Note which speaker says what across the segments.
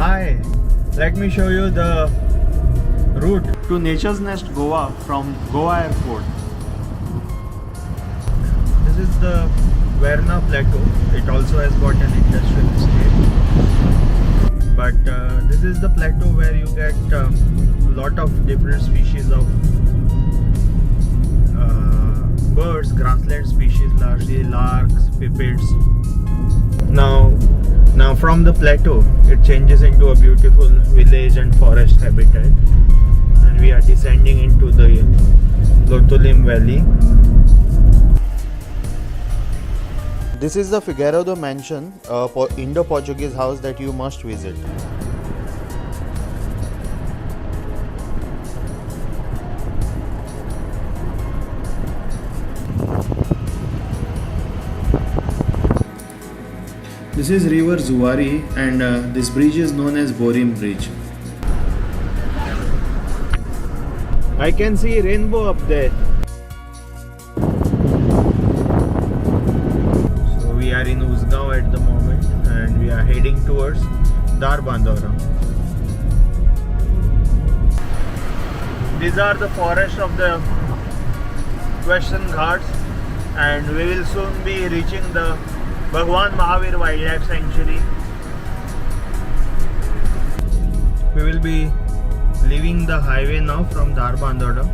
Speaker 1: Hi, let me show you the route to Nature's Nest Goa from Goa Airport. This is the Verna Plateau. It also has got an industrial estate. But this is the plateau where you get a lot of different species of birds, grassland species, largely larks, pipits. Now from the plateau, it changes into a beautiful village and forest habitat, and we are descending into the Lotolim Valley. This is the Figueiredo Mansion, a Indo-Portuguese house that you must visit. This is River Zuari, and this bridge is known as Borim Bridge. I can see rainbow up there. So we are in Uzgaon at the moment, and we are heading towards Darbandora. These are the forests of the Western Ghats, and we will soon be reaching the Bhagwan Mahavir Wildlife Sanctuary. We will be leaving the highway now from Darbandora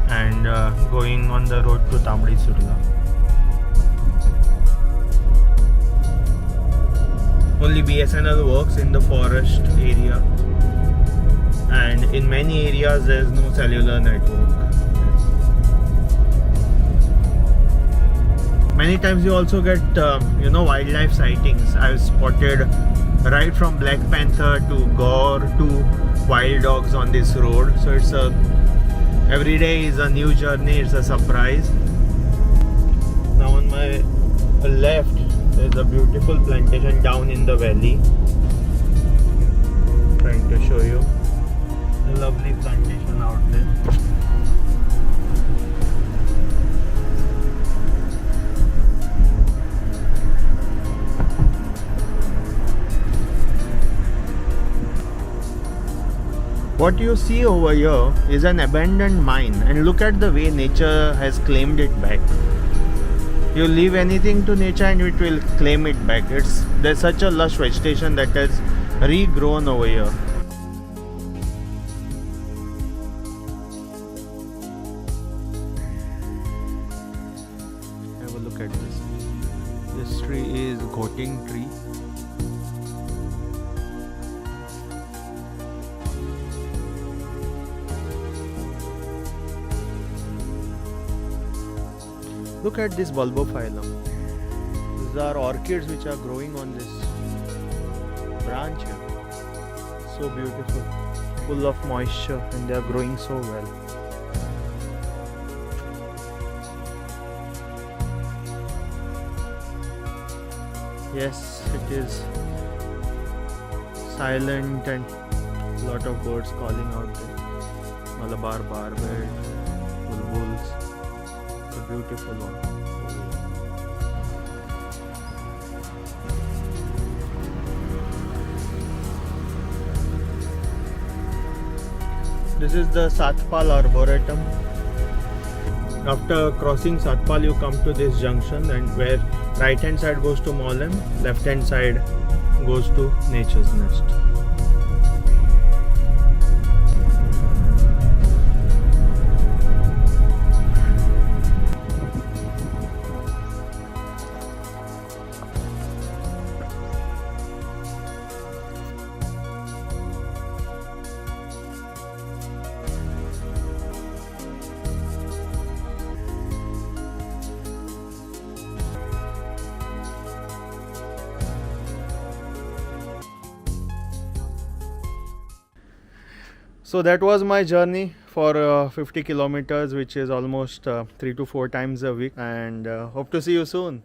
Speaker 1: and going on the road to Tambadi Surla. Only BSNL works in the forest area, and in many areas there is no cellular network. Many times you also get wildlife sightings. I've spotted right from black panther to gaur to wild dogs on this road. So it's every day is a new journey. It's a surprise. Now on my left there's a beautiful plantation down in the valley. Trying to show you a lovely plantation out there. What you see over here is an abandoned mine, and look at the way nature has claimed it back. You leave anything to nature and it will claim it back. There's such a lush vegetation that has regrown over here. Have a look at this. This tree is Ghoting tree. Look at this bulbophyllum. These are orchids which are growing on this branch here. So beautiful, full of moisture, and they are growing so well. Yes, it is silent and a lot of birds calling out there. Malabar barbet, bulbuls. Beautiful one. This is the Satpal Arboretum. After crossing Satpal, you come to this junction, and where right hand side goes to Mollem, left hand side goes to Nature's Nest. So that was my journey for 50 kilometers, which is almost 3 to 4 times a week, and hope to see you soon.